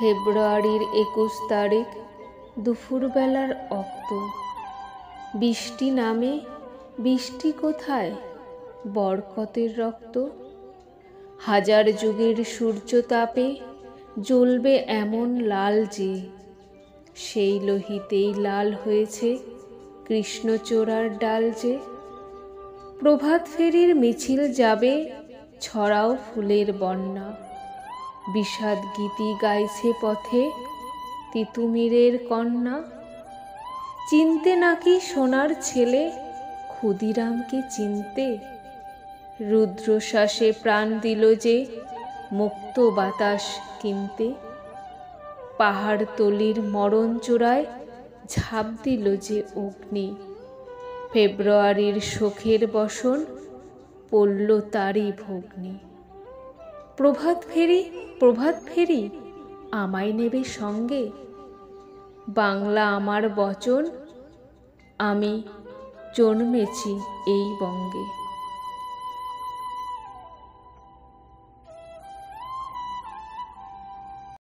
ফেব্রুয়ারির 21 তারিখ দুপুরবেলার অক্ত। বৃষ্টি নামে, বৃষ্টি কোথায়? বরকতের রক্ত। হাজার যুগের সূর্যতাপে জ্বলবে এমন লাল যে, সেই লোহিতেই লাল হয়েছে কৃষ্ণচূড়ার ডাল যে। প্রভাত ফেরির মিছিল যাবে, ছড়াও ফুলের বন্যা। বিষাদ গীতি গাইছে পথে তিতুমিরের কন্যা। চিনতে নাকি সোনার ছেলে ক্ষুদিরামকে চিনতে? রুদ্রশ্বাসে প্রাণ দিল যে মুক্ত বাতাস কিনতে। পাহাড়তলির মরণ চূড়ায় ঝাঁপ দিল যে অগ্নি। ফেব্রুয়ারির শোকের বসন পড়ল তারই ভগ্নি। প্রভাত ফেরি, প্রভাত ফেরি, আমায় নেবে সঙ্গে? বাংলা আমার বচন, আমি জন্মেছি এই বঙ্গে।